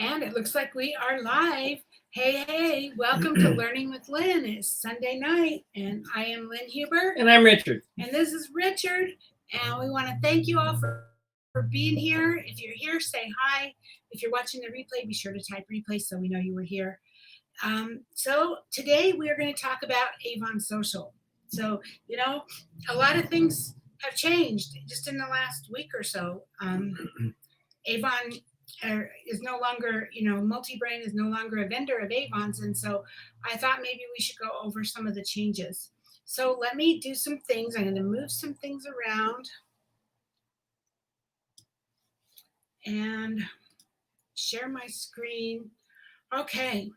And it looks like we are live. Hey, welcome to Learning with Lynn. It's Sunday night, and I am Lynn Huber. And I'm Richard. And this is Richard. And we want to thank you all for being here. If you're here, say hi. If you're watching the replay, be sure to type replay so we know you were here. So today we are going to talk about Avon Social. So, a lot of things have changed just in the last week or so. Avon is no longer, Multi-Brain is no longer a vendor of Avon's. And so I thought maybe we should go over some of the changes. So let me do some things. I'm going to move some things around and share my screen. Okay.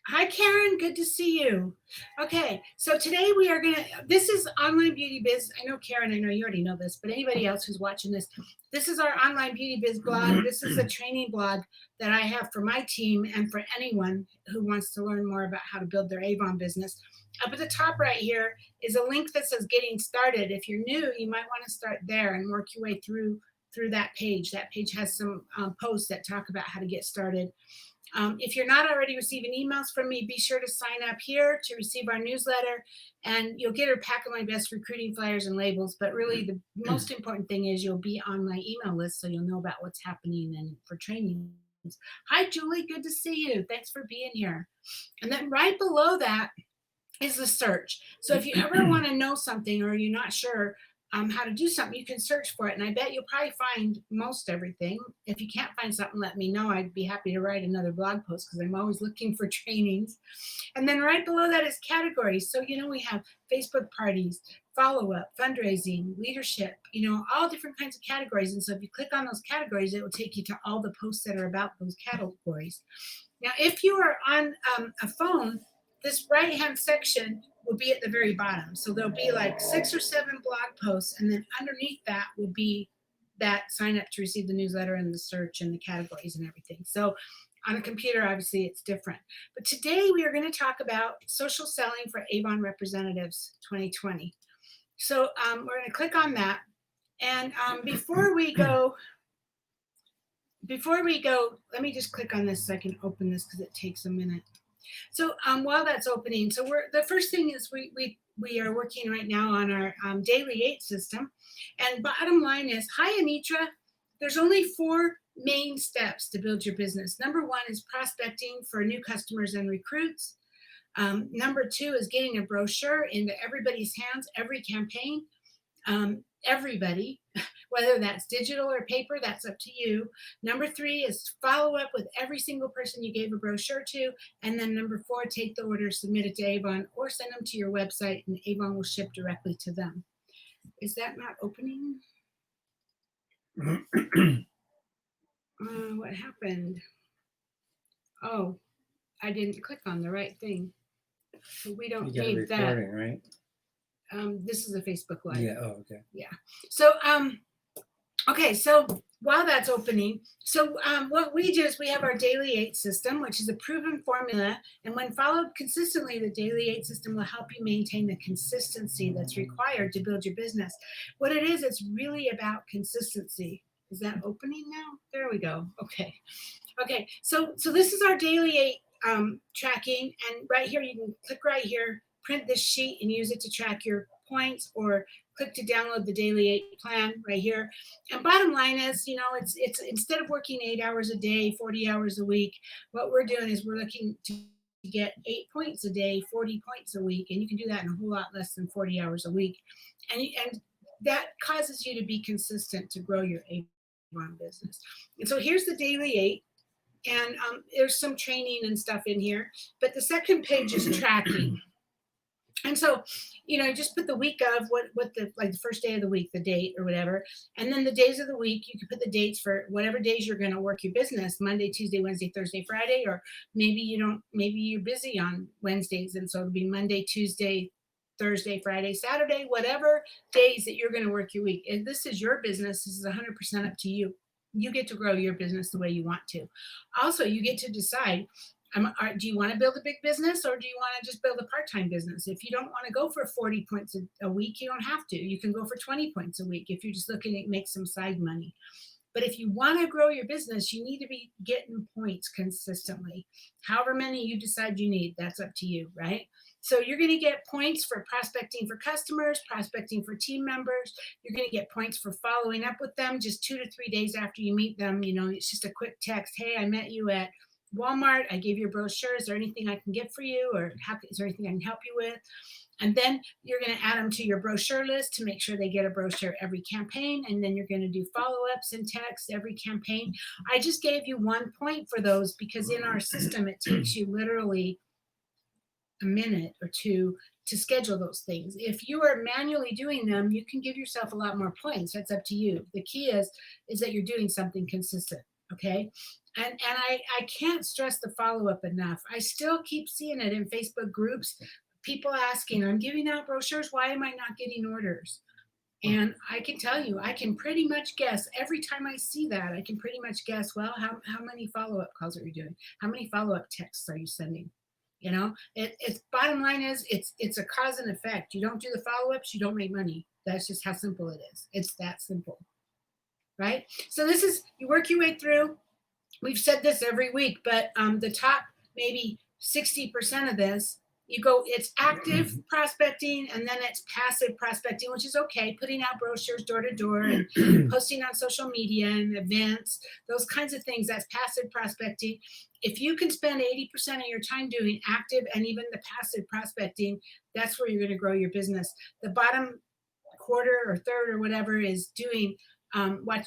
Hi, Karen. Good to see you. Okay, so today we are this is Online Beauty Biz. I know, Karen, I know you already know this, but anybody else who's watching this is our Online Beauty Biz blog. This is a training blog that I have for my team and for anyone who wants to learn more about how to build their Avon business. Up at the top right here is a link that says Getting Started. If you're new, you might want to start there and work your way through that page. That page has some posts that talk about how to get started. If you're not already receiving emails from me, be sure to sign up here to receive our newsletter, and you'll get a pack of my best recruiting flyers and labels. But really, the most important thing is you'll be on my email list, so you'll know about what's happening and for trainings. Hi, Julie. Good to see you. Thanks for being here. And then right below that is the search. So if you ever want to know something or you're not sure how to do something, you can search for it. And I bet you'll probably find most everything. If you can't find something, let me know. I'd be happy to write another blog post because I'm always looking for trainings. And then right below that is categories. So, we have Facebook parties, follow-up, fundraising, leadership, all different kinds of categories. And so if you click on those categories, it will take you to all the posts that are about those categories. Now, if you are on a phone, this right-hand section will be at the very bottom. So there'll be like 6 or 7 blog posts, and then underneath that will be that sign up to receive the newsletter and the search and the categories and everything. So on a computer, obviously it's different. But today we are going to talk about social selling for Avon Representatives 2020. So we're going to click on that. And before we go, let me just click on this so I can open this because it takes a minute. So while that's opening, so the first thing is we are working right now on our daily 8 system. And bottom line is, hi, Anitra, there's only 4 main steps to build your business. Number 1 is prospecting for new customers and recruits. Number 2 is getting a brochure into everybody's hands, every campaign. Everybody, whether that's digital or paper, that's up to you. Number 3 is follow up with every single person you gave a brochure to. And then number 4, take the order, submit it to Avon, or send them to your website, and Avon will ship directly to them. Is that not opening? What happened? Oh, I didn't click on the right thing. So we don't need that. Right? This is a Facebook Live. Yeah. Oh, okay. Yeah. So, okay. So while that's opening, so what we do is we have our daily 8 system, which is a proven formula. And when followed consistently, the daily 8 system will help you maintain the consistency that's required to build your business. What it is, it's really about consistency. Is that opening now? There we go. Okay. Okay. So this is our daily 8 tracking. And right here, you can click right here, print this sheet and use it to track your points, or click to download the daily 8 plan right here. And bottom line is, it's instead of working 8 hours a day, 40 hours a week, what we're doing is we're looking to get 8 points a day, 40 points a week. And you can do that in a whole lot less than 40 hours a week. And that causes you to be consistent to grow your Avon business. And so here's the daily 8. And there's some training and stuff in here. But the second page is tracking. And so, just put the week of what the first day of the week, the date or whatever. And then the days of the week, you can put the dates for whatever days you're going to work your business, Monday, Tuesday, Wednesday, Thursday, Friday, or maybe you're busy on Wednesdays. And so it'll be Monday, Tuesday, Thursday, Friday, Saturday, whatever days that you're going to work your week. If this is your business, this is 100% up to you. You get to grow your business the way you want to. Also, you get to decide, do you want to build a big business, or do you want to just build a part-time business? If you don't want to go for 40 points a week, you don't have to. You can go for 20 points a week if you're just looking to make some side money. But if you want to grow your business, you need to be getting points consistently. However many you decide you need, that's up to you, right? So you're going to get points for prospecting for customers, prospecting for team members. You're going to get points for following up with them just 2 to 3 days after you meet them. It's just a quick text. Hey, I met you at Walmart. I gave you a brochure. Is there anything I can get for you? Or is there anything I can help you with? And then you're going to add them to your brochure list to make sure they get a brochure every campaign. And then you're going to do follow-ups and text every campaign. I just gave you 1 point for those because in our system, it takes you literally a minute or two to schedule those things. If you are manually doing them, you can give yourself a lot more points. That's up to you. The key is that you're doing something consistent. Okay. And I can't stress the follow-up enough. I still keep seeing it in Facebook groups. People asking, I'm giving out brochures. Why am I not getting orders? And I can tell you, I can pretty much guess every time I see that, I can pretty much guess, well, how many follow-up calls are you doing? How many follow-up texts are you sending? It's bottom line is it's a cause and effect. You don't do the follow-ups, you don't make money. That's just how simple it is. It's that simple, right? So this is, you work your way through. We've said this every week, but the top maybe 60% of this, it's active prospecting and then it's passive prospecting, which is okay. Putting out brochures door to door and posting on social media and events, those kinds of things. That's passive prospecting. If you can spend 80% of your time doing active and even the passive prospecting, that's where you're going to grow your business. The bottom quarter or third or whatever is doing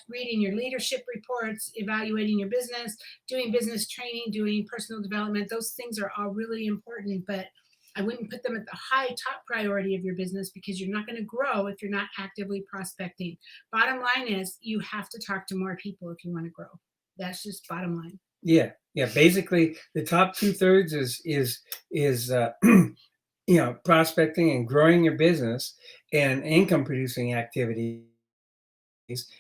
reading your leadership reports, evaluating your business, doing business training, doing personal development. Those things are all really important, but I wouldn't put them at the high top priority of your business because you're not going to grow if you're not actively prospecting. Bottom line is you have to talk to more people if you want to grow. That's just bottom line. Yeah. Basically, the top 2/3 is prospecting and growing your business and income producing activities.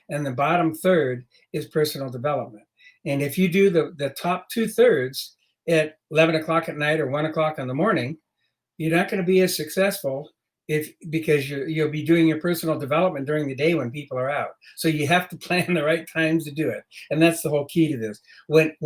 And the bottom third is personal development. And if you do the top 2/3 at 11 o'clock at night or 1 o'clock in the morning, you're not going to be as successful because you'll be doing your personal development during the day when people are out. So you have to plan the right times to do it. And that's the whole key to this. When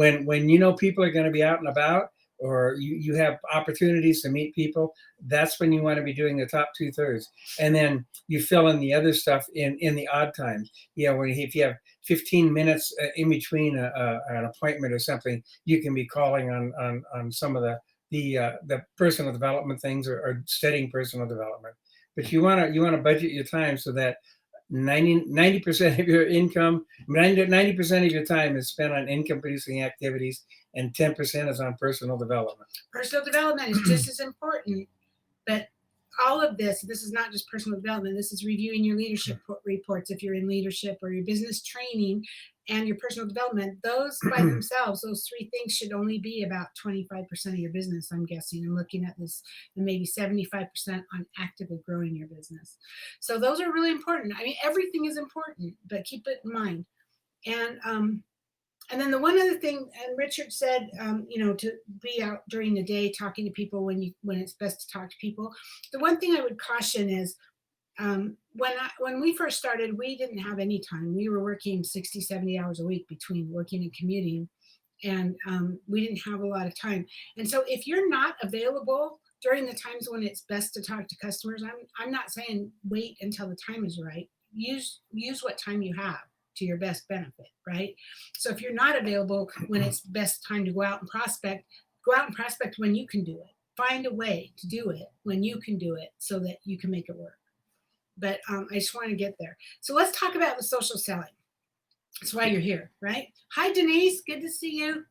people are going to be out and about, or you have opportunities to meet people, that's when you want to be doing the top 2/3. And then you fill in the other stuff in the odd times. If you have 15 minutes in between an appointment or something, you can be calling on some of the personal development things or studying personal development. But you want to budget your time so that 90% of your income, 90% of your time is spent on income producing activities, and 10% is on personal development. Personal development is just as important, but all of this is not just personal development. This is reviewing your leadership reports if you're in leadership, or your business training and your personal development. Those by themselves, those three things should only be about 25% of your business, I'm guessing. I'm looking at this, and maybe 75% on actively growing your business. So those are really important. I mean, everything is important, but keep it in mind. And then the one other thing, and Richard said, to be out during the day talking to people when it's best to talk to people. The one thing I would caution is when we first started, we didn't have any time. We were working 60, 70 hours a week between working and commuting, and we didn't have a lot of time. And so if you're not available during the times when it's best to talk to customers, I'm not saying wait until the time is right. Use what time you have to your best benefit, right? So if you're not available when it's best time to go out and prospect when you can do it. Find a way to do it when you can do it so that you can make it work. But I just want to get there. So let's talk about the social selling. That's why you're here, right? Hi, Denise. Good to see you.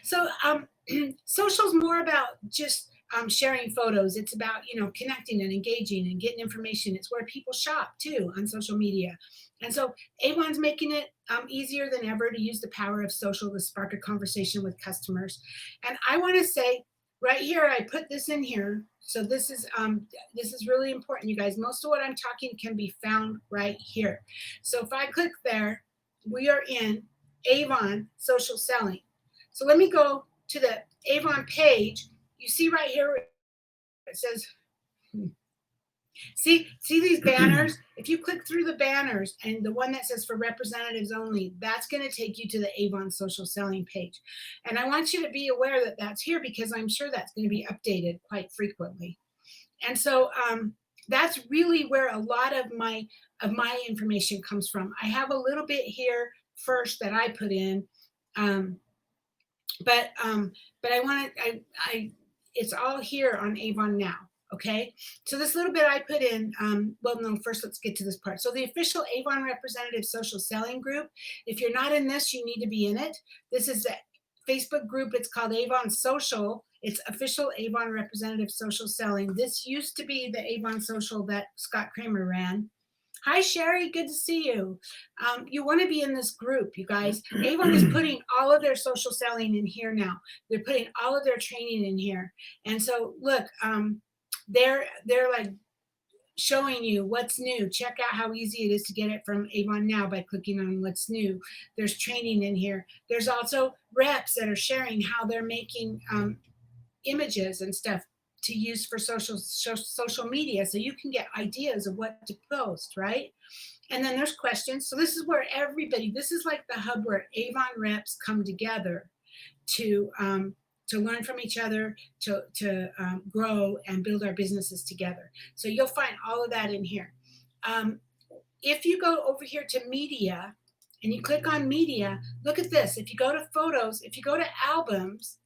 So social's more about just sharing photos. It's about, connecting and engaging and getting information. It's where people shop too on social media. And so Avon's making it easier than ever to use the power of social to spark a conversation with customers. And I want to say right here, I put this in here. So this is really important, you guys. Most of what I'm talking can be found right here. So if I click there, we are in Avon social selling. So let me go to the Avon page. You see right here, it says, See these banners? If you click through the banners and the one that says for representatives only, that's going to take you to the Avon social selling page. And I want you to be aware that that's here because I'm sure that's going to be updated quite frequently. And so that's really where a lot of my information comes from. I have a little bit here first that I put in, but I want to it's all here on Avon now. Okay, so this little bit I put in, well, no, first let's get to this part. So the official Avon Representative Social Selling Group, if you're not in this, you need to be in it. This is the Facebook group. It's called Avon Social. It's official Avon Representative Social Selling. This used to be the Avon Social that Scott Kramer ran. Hi, Sherry. Good to see you. You want to be in this group, you guys. Avon is putting all of their social selling in here now. They're putting all of their training in here. And so, look, they're like showing you what's new. Check out how easy it is to get it from Avon now by clicking on what's new. There's training in here. There's also reps that are sharing how they're making images and stuff to use for social media, so you can get ideas of what to post, right? And then there's questions. So this is where this is like the hub where Avon reps come together to learn from each other, to grow and build our businesses together. So you'll find all of that in here. If you go over here to media and you click on media, look at this. If you go to photos, if you go to albums,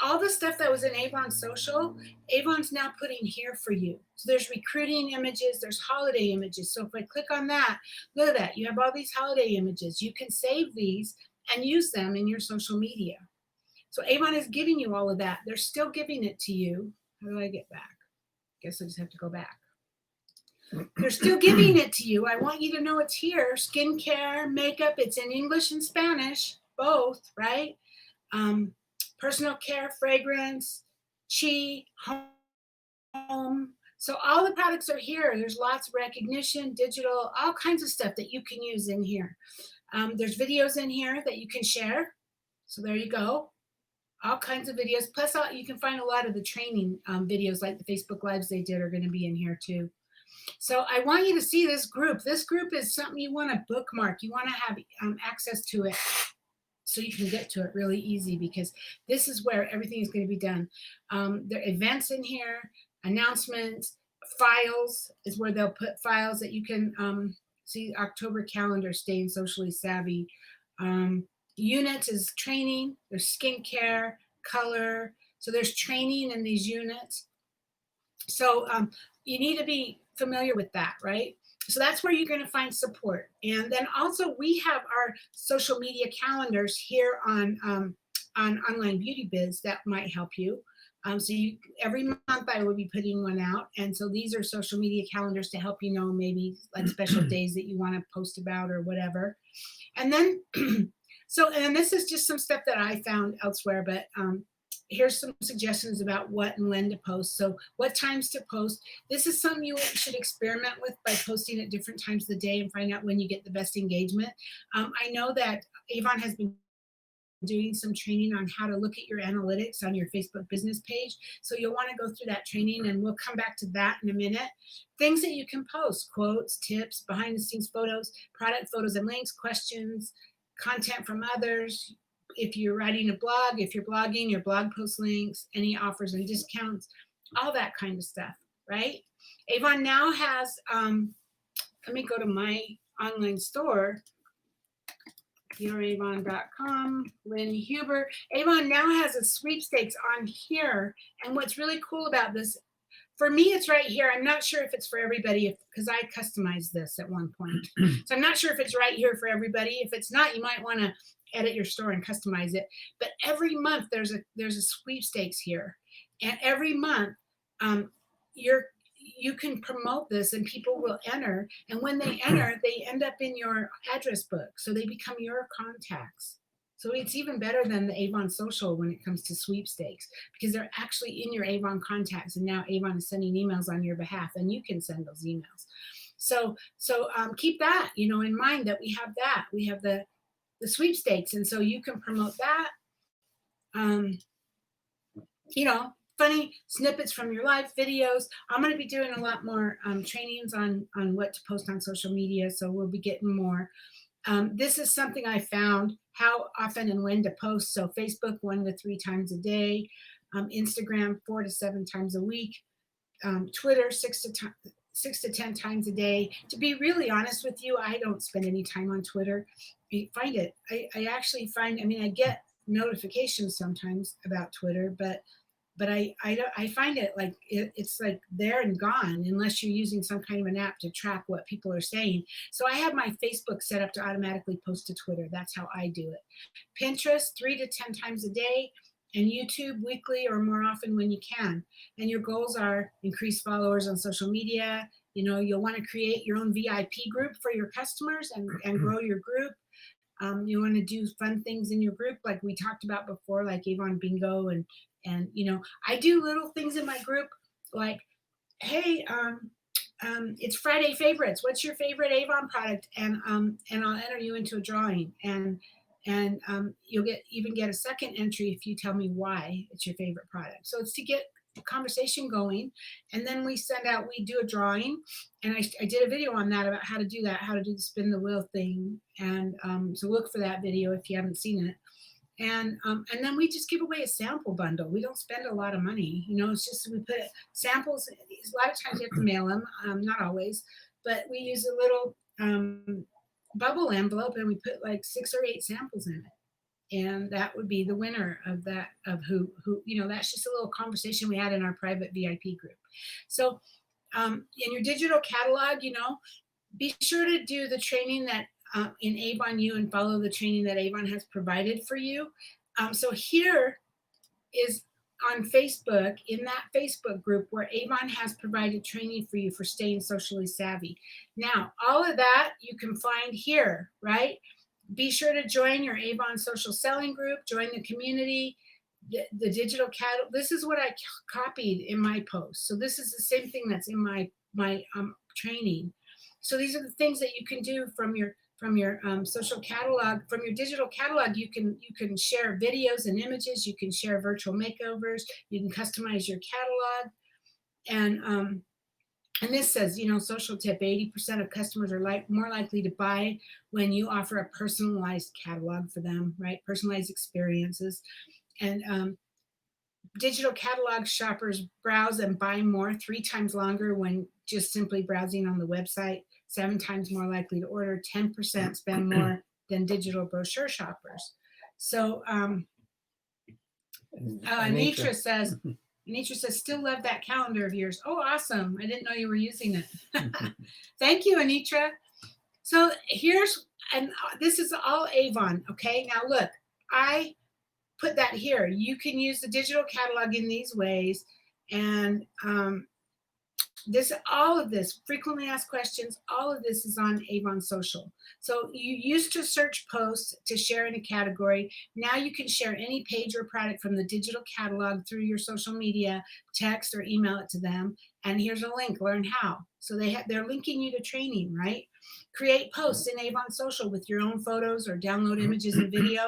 all the stuff that was in Avon Social, Avon's now putting here for you. So there's recruiting images, there's holiday images. So if I click on that, look at that. You have all these holiday images. You can save these and use them in your social media. So Avon is giving you all of that. They're still giving it to you. How do I get back? Guess I just have to go back. They're still giving it to you. I want you to know it's here. Skincare, makeup, it's in English and Spanish, both, right? Personal care, fragrance, chi, home. So all the products are here. There's lots of recognition, digital, all kinds of stuff that you can use in here. There's videos in here that you can share. So there you go. All kinds of videos. Plus, you can find a lot of the training videos, like the Facebook Lives they did, are going to be in here too. So I want you to see this group. This group is something you want to bookmark. You want to have access to it, so you can get to it really easy, because this is where everything is going to be done. There are events in here, announcements, files is where they'll put files that you can see. October calendar, staying socially savvy. Units is training. There's skincare, color. So there's training in these units. So you need to be familiar with that, right? So that's where you're going to find support. And then also we have our social media calendars here on Online Beauty Biz that might help you. So every month I will be putting one out. And so these are social media calendars to help you know maybe like special days that you want to post about or whatever. And then, and this is just some stuff that I found elsewhere, but here's some suggestions about what and when to post. So what times to post. This is something you should experiment with by posting at different times of the day and find out when you get the best engagement. I know that Avon has been doing some training on how to look at your analytics on your Facebook business page. So you'll want to go through that training, and we'll come back to that in a minute. Things that you can post: quotes, tips, behind the scenes photos, product photos and links, questions, content from others. If you're writing a blog, if you're blogging, your blog post links, any offers and discounts, all that kind of stuff, right? Avon now has, let me go to my online store, youravon.com, Lynn Huber. Avon now has a sweepstakes on here. And what's really cool about this, for me, it's right here. I'm not sure if it's for everybody, because I customized this at one point. So I'm not sure if it's right here for everybody. If it's not, you might want to edit your store and customize it. But every month there's a sweepstakes here, and every month you can promote this and people will enter. And when they enter, they end up in your address book, so they become your contacts. So it's even better than the Avon Social when it comes to sweepstakes, because they're actually in your Avon contacts, and now Avon is sending emails on your behalf, and you can send those emails. So keep that in mind, that we have the sweepstakes, and so you can promote that. funny snippets from your live videos. I'm going to be doing a lot more trainings on what to post on social media, so we'll be getting more. This is something I found, how often and when to post. So Facebook 1 to 3 times a day, Instagram 4 to 7 times a week, Twitter 6 to 10 times a day. To be really honest with you, I don't spend any time on Twitter. I actually find, I mean, I get notifications sometimes about Twitter, but I find it like it's like there and gone unless you're using some kind of an app to track what people are saying. So I have my Facebook set up to automatically post to Twitter. That's how I do it. Pinterest 3 to 10 times a day, and YouTube weekly or more often when you can. And your goals are increase followers on social media. You'll want to create your own VIP group for your customers and grow your group. You want to do fun things in your group, like we talked about before, like Avon Bingo, and I do little things in my group, like, hey, it's Friday favorites. What's your favorite Avon product? And I'll enter you into a drawing, and you'll even get a second entry if you tell me why it's your favorite product. So it's to get a conversation going, and then we do a drawing, and I did a video on that about how to do that, how to do the spin the wheel thing, and so look for that video if you haven't seen it. And then we just give away a sample bundle. We don't spend a lot of money, it's just we put samples. A lot of times you have to mail them, not always, but we use a little bubble envelope, and we put like 6 or 8 samples in it, and that would be the winner of that, of who that's just a little conversation we had in our private VIP group. So in your digital catalog, be sure to do the training that in Avon U, and follow the training that Avon has provided for you. So here is on Facebook, in that Facebook group where Avon has provided training for you for staying socially savvy. Now, all of that you can find here, right? Be sure to join your Avon social selling group, join the community, the digital catalog. This is what I copied in my post. So this is the same thing that's in my training. So these are the things that you can do from your social catalog, from your digital catalog. You can share videos and images. You can share virtual makeovers. You can customize your catalog, and this says, social tip: 80% of customers are more likely to buy when you offer a personalized catalog for them, right? Personalized experiences, and digital catalog shoppers browse and buy more 3 times longer when just simply browsing on the website. 7 times more likely to order. 10% spend more than digital brochure shoppers. So Anitra says, still love that calendar of yours. Oh, awesome. I didn't know you were using it. Thank you, Anitra. So this is all Avon. Okay, now look, I put that here. You can use the digital catalog in these ways, and all of this frequently asked questions, all of this is on Avon Social. So you used to search posts to share in a category. Now you can share any page or product from the digital catalog through your social media, text or email it to them. And here's a link, learn how. So they're linking you to training, right? Create posts in Avon Social with your own photos or download images and video.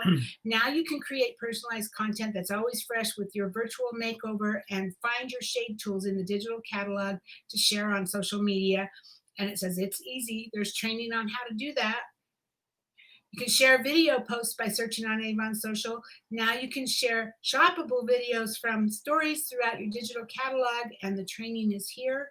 Now you can create personalized content that's always fresh with your virtual makeover, and find your shade tools in the digital catalog to share on social media. And it says it's easy. There's training on how to do that. You can share video posts by searching on Avon Social. Now you can share shoppable videos from stories throughout your digital catalog, and the training is here.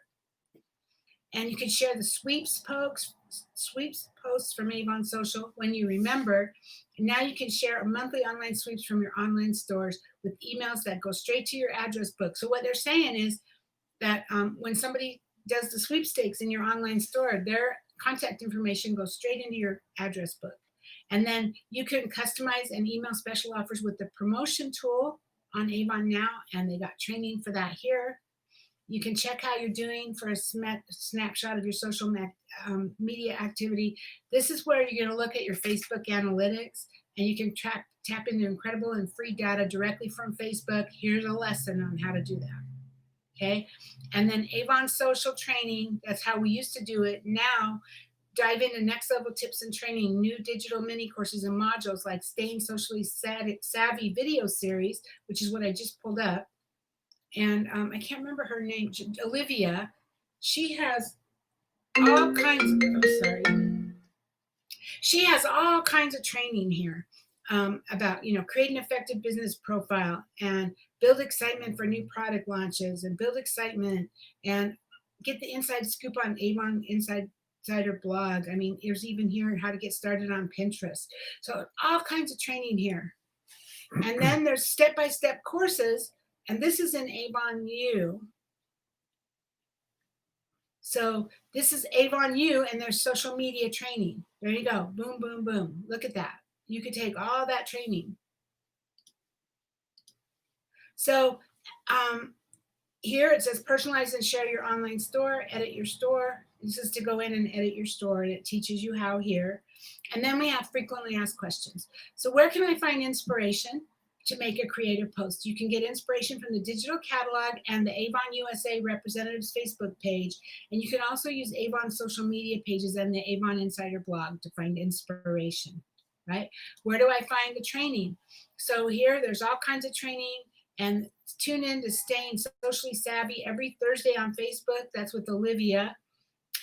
And you can share the sweeps posts from Avon Social when you remember. And now you can share a monthly online sweeps from your online stores with emails that go straight to your address book. So what they're saying is that when somebody does the sweepstakes in your online store, their contact information goes straight into your address book. And then you can customize and email special offers with the promotion tool on Avon Now, and they got training for that here. You can check how you're doing for a snapshot of your social media activity. This is where you're going to look at your Facebook analytics, and you can tap into incredible and free data directly from Facebook. Here's a lesson on how to do that. Okay. And then Avon Social training, that's how we used to do it. Now, dive into next level tips and training, new digital mini courses and modules like Staying Socially Savvy video series, which is what I just pulled up, and I can't remember her name, Olivia. She has all kinds. I'm sorry. She has all kinds of training here about create an effective business profile and build excitement for new product launches and build excitement and get the inside scoop on Avon Insider blog. I mean, there's even here how to get started on Pinterest. So all kinds of training here. And then there's step-by-step courses, and this is in Avon U. So this is Avon U, and there's social media training. There you go. Boom, boom, boom. Look at that. You could take all that training. So here it says personalize and share your online store, edit your store. This is to go in and edit your store, and it teaches you how here. And then we have frequently asked questions. So where can I find inspiration to make a creative post? You can get inspiration from the digital catalog and the Avon USA Representatives Facebook page. And you can also use Avon social media pages and the Avon Insider blog to find inspiration, right? Where do I find the training? So here, there's all kinds of training. And tune in to Staying Socially Savvy every Thursday on Facebook. That's with Olivia.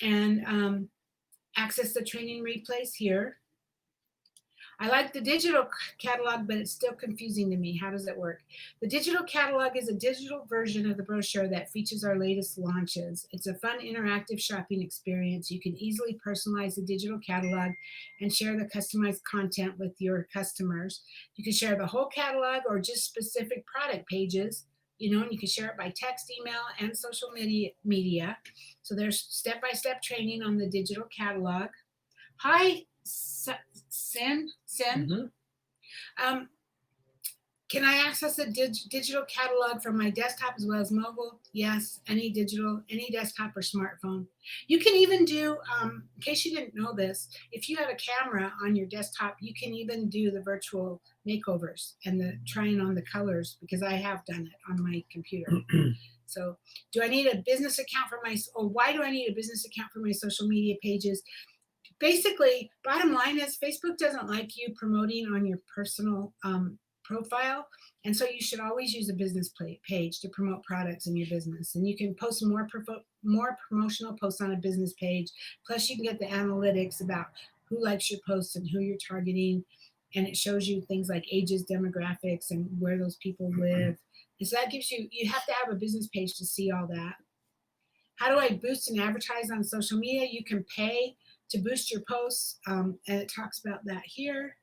And access the training replays here. I like the digital catalog, but it's still confusing to me. How does it work? The digital catalog is a digital version of the brochure that features our latest launches. It's a fun, interactive shopping experience. You can easily personalize the digital catalog and share the customized content with your customers. You can share the whole catalog or just specific product pages, and you can share it by text, email, and social media. So there's step-by-step training on the digital catalog. Hi, Sin. Mm-hmm. Can I access a digital catalog from my desktop as well as mobile? Yes, any desktop or smartphone. You can even do, in case you didn't know this, if you have a camera on your desktop, you can even do the virtual makeovers and the trying on the colors, because I have done it on my computer. So do I need a business account why do I need a business account for my social media pages? Basically, bottom line is Facebook doesn't like you promoting on your personal profile. And so you should always use a business page to promote products in your business. And you can post more promotional posts on a business page. Plus you can get the analytics about who likes your posts and who you're targeting. And it shows you things like ages, demographics, and where those people live. And so that gives you have to have a business page to see all that. How do I boost and advertise on social media? You can pay to boost your posts, and it talks about that here.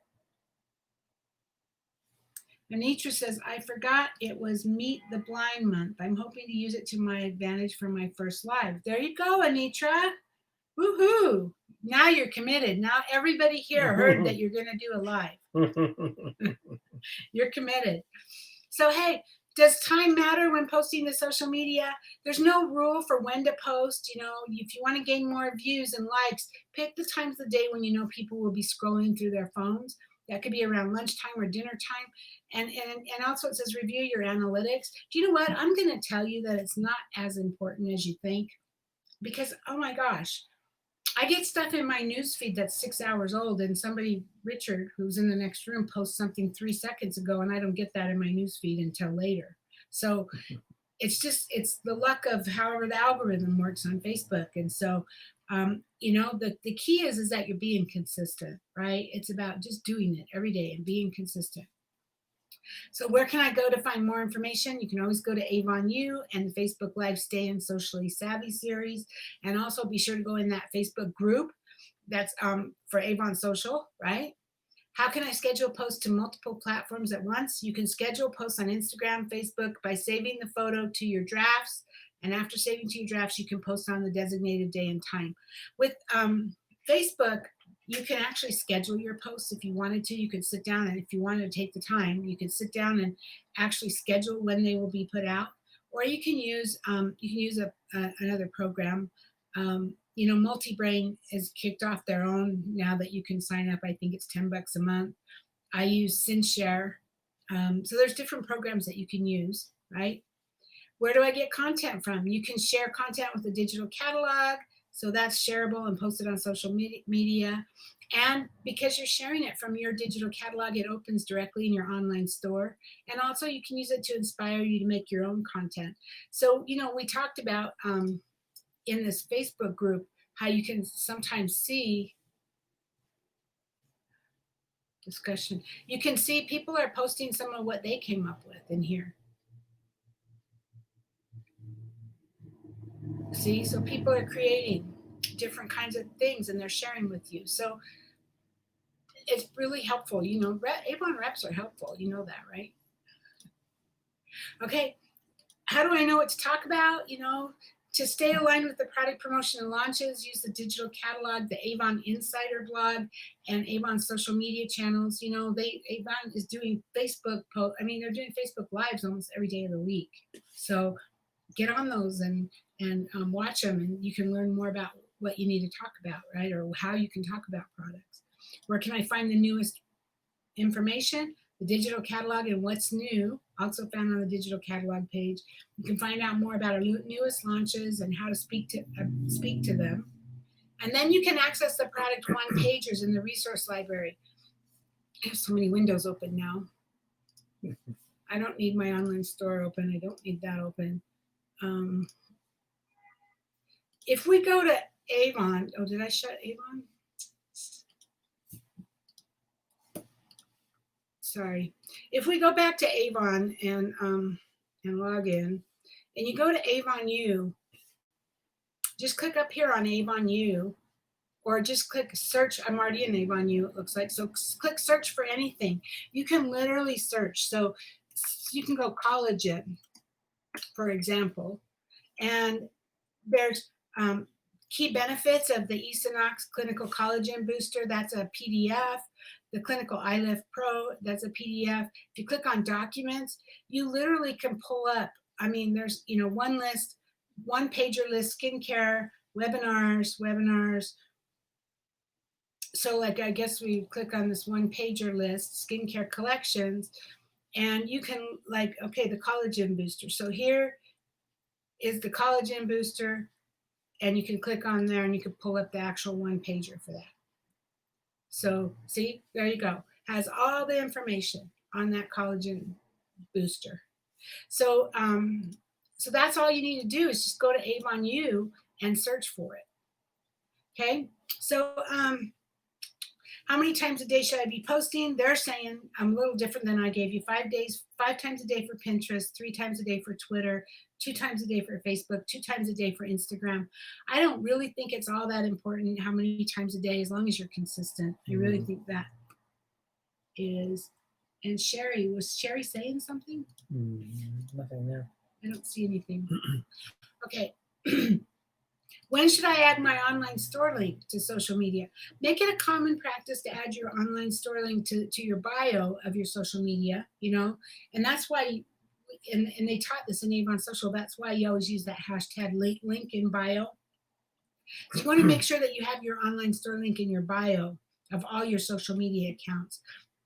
Anitra says, I forgot it was Meet the Blind month. I'm hoping to use it to my advantage for my first live. There you go, Anitra. Woohoo. Now you're committed. Now everybody here heard that you're going to do a live. You're committed. So, hey, does time matter when posting to social media? There's no rule for when to post. If you want to gain more views and likes, pick the times of the day when people will be scrolling through their phones. That could be around lunchtime or dinner time. And also it says review your analytics. Do you know what? I'm going to tell you that it's not as important as you think, because, oh my gosh, I get stuff in my newsfeed that's 6 hours old, and somebody, Richard, who's in the next room, posts something 3 seconds ago, and I don't get that in my newsfeed until later. So it's the luck of however the algorithm works on Facebook. And so, the key is that you're being consistent, right? It's about just doing it every day and being consistent. So where can I go to find more information? You can always go to Avon U and the Facebook Live Staying Socially Savvy series. And also be sure to go in that Facebook group that's for Avon Social, right? How can I schedule posts to multiple platforms at once? You can schedule posts on Instagram, Facebook by saving the photo to your drafts. And after saving to your drafts, you can post on the designated day and time. With Facebook, you can actually schedule your posts if you wanted to. You could sit down, and if you wanted to take the time, you could sit down and actually schedule when they will be put out. Or you can use another program. Multibrain has kicked off their own now that you can sign up. I think it's $10 a month. I use SynShare. So there's different programs that you can use, right? Where do I get content from? You can share content with the digital catalog. So that's shareable and posted on social media. And because you're sharing it from your digital catalog, it opens directly in your online store. And also you can use it to inspire you to make your own content. So, we talked about in this Facebook group how you can sometimes see discussion. You can see people are posting some of what they came up with in here. See, so people are creating different kinds of things and they're sharing with you. So it's really helpful. Avon reps are helpful. You know that, right? Okay. How do I know what to talk about? To stay aligned with the product promotion and launches, use the digital catalog, the Avon Insider blog, and Avon social media channels. Avon is doing Facebook post. They're doing Facebook lives almost every day of the week. So get on those and watch them, and you can learn more about what you need to talk about, right? Or how you can talk about products. Where can I find the newest information? The digital catalog and what's new, also found on the digital catalog page. You can find out more about our newest launches and how to speak to them. And then you can access the product one-pagers in the resource library. I have so many windows open now. I don't need my online store open. I don't need that open. If we go to Avon, did I shut Avon? Sorry. If we go back to Avon and log in, and you go to Avon U, just click up here on Avon U, or just click search. I'm already in Avon U, it looks like. So click search for anything. You can literally search. So you can go collagen, for example, and there's key benefits of the Esonox Clinical Collagen Booster. That's a PDF. The Clinical iLift Pro, that's a PDF. If you click on documents, you literally can pull up. There's one list, one pager list, skincare, webinars. So I guess we click on this one pager list, skincare collections, and you can okay, the collagen booster. So here is the collagen booster, and you can click on there and you can pull up the actual one pager for that. So see, there you go. Has all the information on that collagen booster. So so that's all you need to do is just go to Avon U and search for it. Okay. So how many times a day should I be posting? They're saying I'm a little different than I gave you. 5 times a day for Pinterest, 3 times a day for Twitter, 2 times a day for Facebook, 2 times a day for Instagram. I don't really think it's all that important how many times a day, as long as you're consistent. I really think that is. And was Sherry saying something? Nothing there. I don't see anything. Okay. When should I add my online store link to social media? Make it a common practice to add your online store link to your bio of your social media, and that's why, and they taught this in Avon Social, that's why you always use that hashtag link in bio. So you want to make sure that you have your online store link in your bio of all your social media accounts.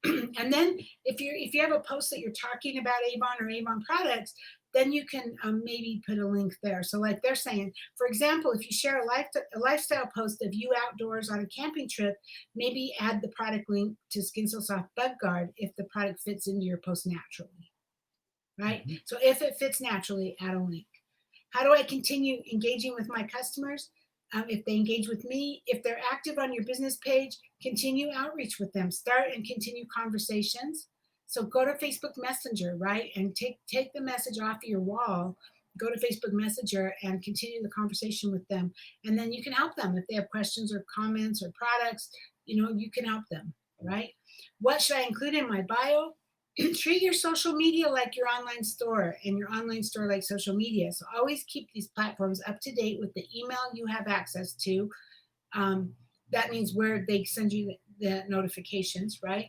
And then if you have a post that you're talking about Avon or Avon products, then you can maybe put a link there. So like they're saying, for example, if you share a lifestyle post of you outdoors on a camping trip, maybe add the product link to Skin So Soft Bug Guard if the product fits into your post naturally, right? So if it fits naturally, add a link. How do I continue engaging with my customers? If they engage with me, if they're active on your business page, continue outreach with them. Start and continue conversations. So go to Facebook Messenger, right? And take the message off of your wall, go to Facebook Messenger and continue the conversation with them. And then you can help them. If they have questions or comments or products, you can help them, right? What should I include in my bio? Treat your social media like your online store and your online store like social media. So always keep these platforms up to date with the email you have access to. That means where they send you the notifications, right?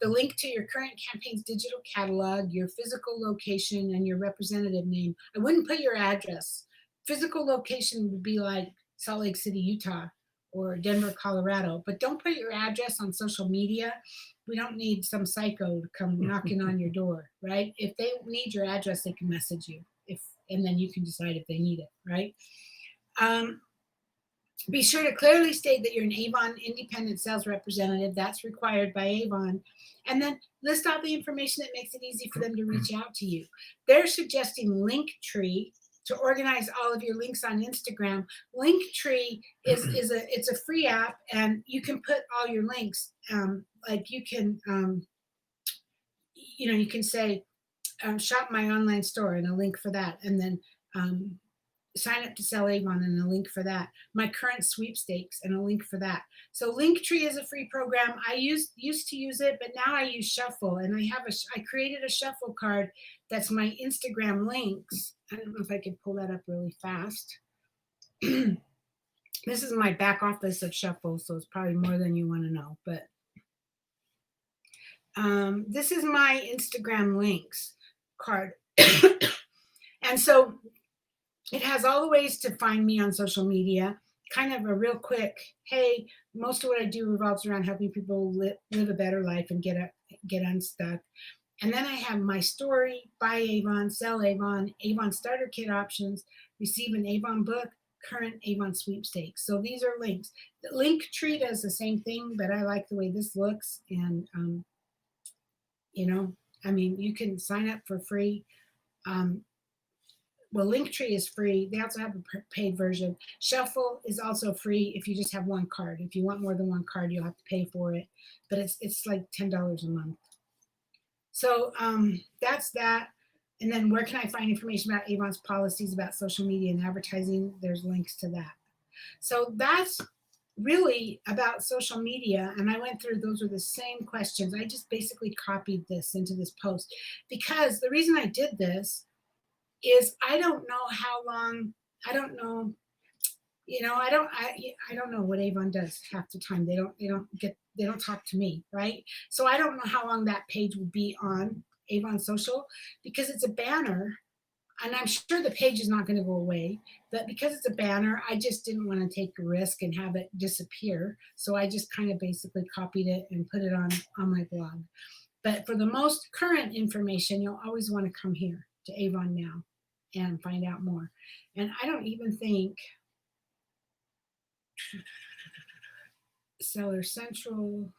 The link to your current campaign's digital catalog, your physical location, and your representative name. I wouldn't put your address. Physical location would be like Salt Lake City, Utah, or Denver, Colorado. But don't put your address on social media. We don't need some psycho to come knocking on your door, right? If they need your address, they can message you, and then you can decide if they need it, right? Be sure to clearly state that you're an Avon independent sales representative. That's required by Avon. And then list out the information that makes it easy for them to reach out to you. They're suggesting Linktree to organize all of your links on Instagram. Linktree it's a free app, and you can put all your links. Like you can you can say shop my online store and a link for that, and then sign up to sell Avon and a link for that. My current sweepstakes and a link for that. So Linktree is a free program. I used to use it, but now I use Shuffle, and I created a Shuffle card that's my Instagram links. I don't know if I could pull that up really fast. This is my back office of Shuffle, so it's probably more than you want to know, but this is my Instagram links card. And so it has all the ways to find me on social media, kind of a real quick, hey, most of what I do revolves around helping people live a better life and get unstuck. And then I have my story, buy Avon, sell Avon, Avon starter kit options, receive an Avon book, current Avon sweepstakes. So these are links. The Linktree does the same thing, but I like the way this looks. And, you can sign up for free. Well, Linktree is free. They also have a paid version. Shuffle is also free if you just have one card. If you want more than one card, you'll have to pay for it. But it's like $10 a month. So that's that. And then where can I find information about Avon's policies about social media and advertising? There's links to that. So that's really about social media. And I went through, those were the same questions. I just basically copied this into this post, because the reason I did this is I don't know how long, I don't know, I don't know what Avon does half the time. They don't talk to me, right? So I don't know how long that page will be on Avon Social, because it's a banner, and I'm sure the page is not going to go away, but because it's a banner, I just didn't want to take a risk and have it disappear. So I just kind of basically copied it and put it on my blog. But for the most current information, you'll always want to come here to Avon Now and find out more. And I don't even think Seller Central.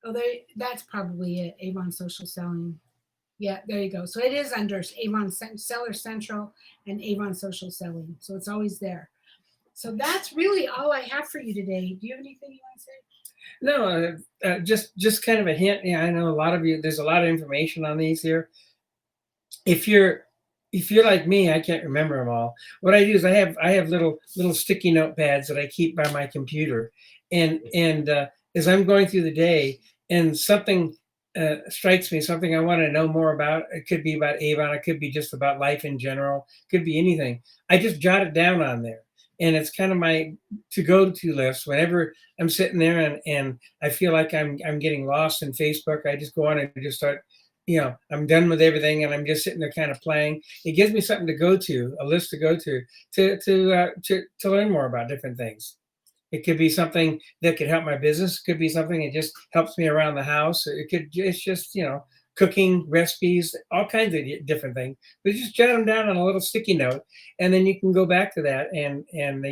Oh, that's probably it. Avon Social Selling. Yeah, there you go. So it is under Avon Seller Central and Avon Social Selling. So it's always there. So that's really all I have for you today. Do you have anything you want to say? No, just kind of a hint. Yeah, I know a lot of you. There's a lot of information on these here. If you're like me, I can't remember them all. What I do is I have little sticky note pads that I keep by my computer, and as I'm going through the day and something strikes me, something I want to know more about. It could be about Avon. It could be just about life in general. It could be anything. I just jot it down on there. And it's kind of my to-go-to list. Whenever I'm sitting there and I feel like I'm getting lost in Facebook, I just go on and just start, I'm done with everything and I'm just sitting there kind of playing. It gives me something to go to, a list to go to learn more about different things. It could be something that could help my business. It could be something that just helps me around the house. It's just, cooking recipes, all kinds of different things. But just jot them down on a little sticky note, and then you can go back to that, and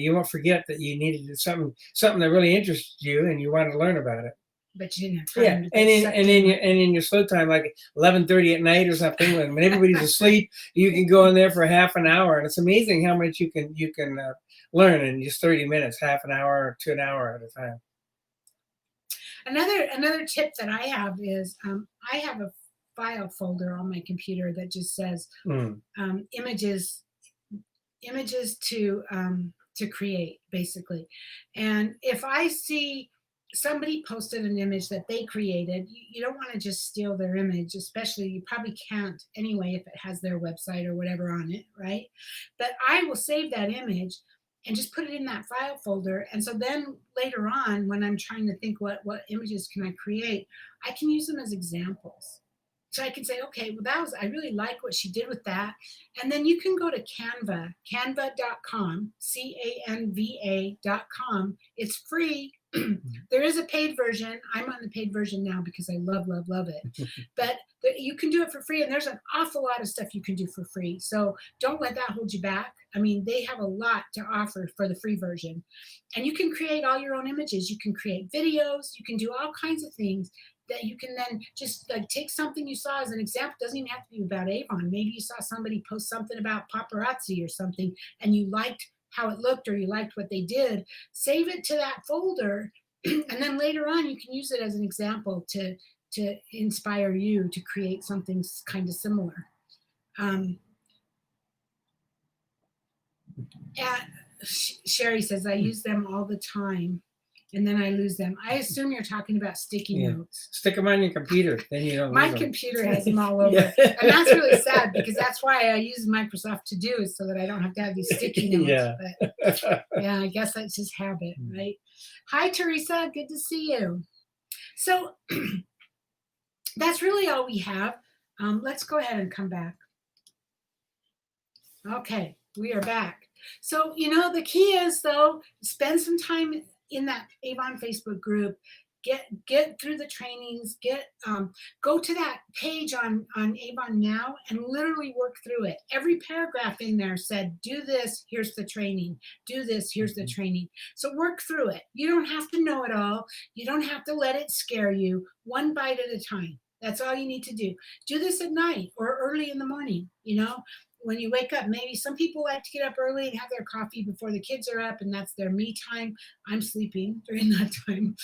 you won't forget that you needed something that really interested you, and you wanted to learn about it. But you didn't have time. Yeah, and in your slow time, like 11:30 at night or something, when everybody's asleep, you can go in there for half an hour, and it's amazing how much you can learn in just 30 minutes, half an hour to an hour at a time. Another tip that I have is I have a file folder on my computer that just says images to create, basically. And if I see somebody posted an image that they created, you don't want to just steal their image, especially you probably can't anyway if it has their website or whatever on it, right? But I will save that image and just put it in that file folder. And so then later on, when I'm trying to think what images can I create, I can use them as examples. So I can say, okay, well, I really like what she did with that. And then you can go to Canva, canva.com, canva.com. It's free. There is a paid version. I'm on the paid version now because I love it. But you can do it for free, and there's an awful lot of stuff you can do for free. So don't let that hold you back. I mean, they have a lot to offer for the free version. And you can create all your own images. You can create videos. You can do all kinds of things that you can then just like take something you saw as an example. It doesn't even have to be about Avon. Maybe you saw somebody post something about paparazzi or something, and you liked how it looked or you liked what they did. Save it to that folder, and then later on you can use it as an example to inspire you to create something kind of similar. Sherry says, I use them all the time and then I lose them. I assume you're talking about sticky notes. Stick them on your computer, then you don't My lose them. computer has them all over. And that's really sad because that's why I use Microsoft To Do, is so that I don't have to have these sticky notes. But yeah, I guess that's just habit, right? Hi, Teresa. Good to see you. So that's really all we have. Let's go ahead and come back. Okay, we are back. So, the key is, though, spend some time in that Avon Facebook group. Get through the trainings. Go to that page on Avon now and literally work through it. Every paragraph in there said, do this, here's the training. Do this, here's the training. So work through it. You don't have to know it all. You don't have to let it scare you. One bite at a time. That's all you need to do. Do this at night or early in the morning, when you wake up. Maybe some people like to get up early and have their coffee before the kids are up, and that's their me time. I'm sleeping during that time.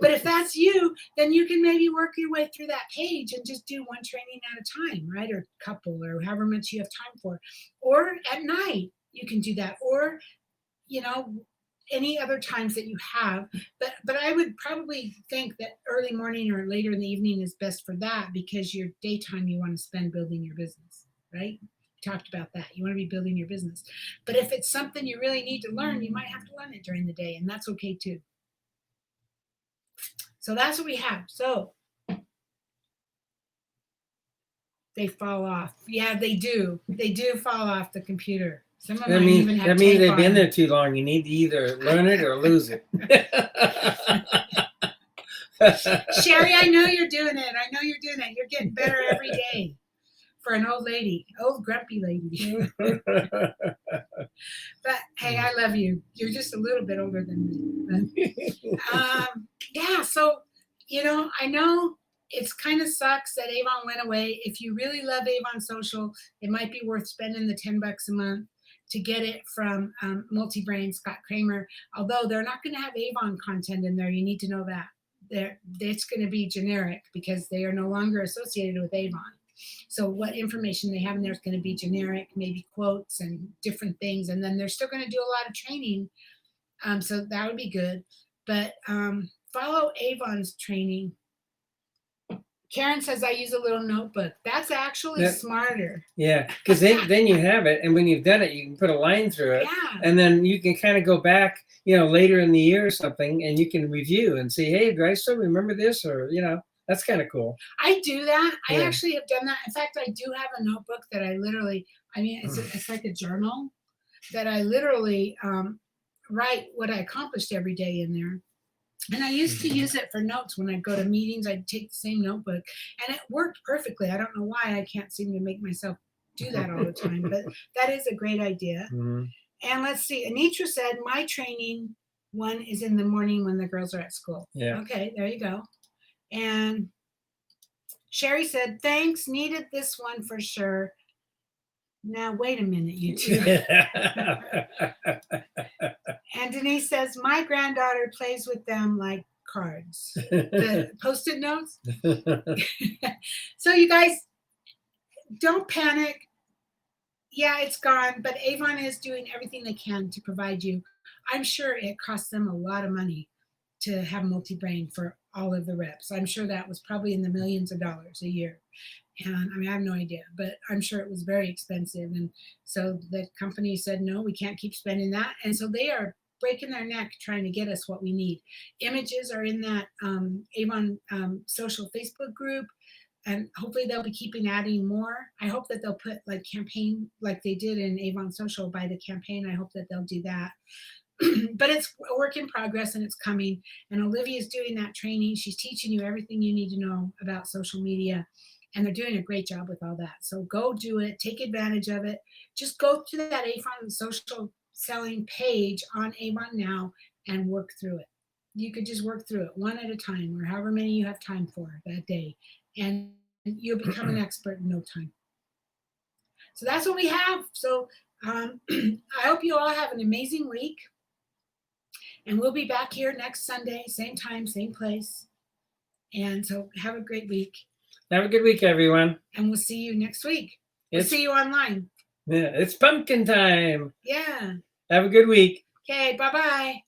But if that's you, then you can maybe work your way through that page and just do one training at a time, right? Or a couple, or however much you have time for. Or at night, you can do that. Or, any other times that you have. But I would probably think that early morning or later in the evening is best for that, because your daytime you want to spend building your business, right? Talked about that. You want to be building your business. But if it's something you really need to learn, you might have to learn it during the day, and that's okay too. So that's what we have. So they fall off. Yeah, they do. They do fall off the computer. Some of them even have that means they've been there there too long. You need to either learn it or lose it. Sherry, I know you're doing it. You're getting better every day. For an old lady, old grumpy lady. But hey, I love you. You're just a little bit older than me. Yeah, so I know it's kind of sucks that Avon went away. If you really love Avon Social, it might be worth spending the $10 a month to get it from Multibrain, Scott Kramer. Although they're not going to have Avon content in there, you need to know that. It's going to be generic because they are no longer associated with Avon. So what information they have in there is going to be generic, maybe quotes and different things. And then they're still going to do a lot of training. So that would be good. But follow Avon's training. Karen says, I use a little notebook. That's actually smarter. Yeah, because then you have it. And when you've done it, you can put a line through it. Yeah. And then you can kind of go back, later in the year or something, and you can review and see, hey, do I still remember this? Or, that's kind of cool. I do that. Yeah. I actually have done that. In fact, I do have a notebook that I literally, it's like a journal that I literally write what I accomplished every day in there. And I used to use it for notes when I'd go to meetings. I'd take the same notebook, and it worked perfectly. I don't know why I can't seem to make myself do that all the time, but that is a great idea. Mm-hmm. And let's see. Anitra said, my training one is in the morning when the girls are at school. Yeah. Okay, there you go. And Sherry said, thanks, needed this one for sure. Now, wait a minute, you two. And Denise says, my granddaughter plays with them like cards. The Post-it notes. So you guys, don't panic. Yeah, it's gone, but Avon is doing everything they can to provide you. I'm sure it costs them a lot of money to have Multibrain for all of the reps. I'm sure that was probably in the millions of dollars a year. And I have no idea, but I'm sure it was very expensive. And so the company said, no, we can't keep spending that. And so they are breaking their neck trying to get us what we need. Images are in that Avon social Facebook group. And hopefully they'll be keeping adding more. I hope that they'll put like campaign, like they did in Avon Social by the campaign. I hope that they'll do that. but it's a work in progress and it's coming. And Olivia's doing that training. She's teaching you everything you need to know about social media. And they're doing a great job with all that. So go do it. Take advantage of it. Just go to that Avon social selling page on Avon now and work through it. You could just work through it one at a time or however many you have time for that day. And you'll become an expert in no time. So that's what we have. So I hope you all have an amazing week. And we'll be back here next Sunday, same time, same place. And so have a great week. Have a good week, everyone. And we'll see you next week. We'll see you online. Yeah, it's pumpkin time. Yeah. Have a good week. Okay, bye-bye.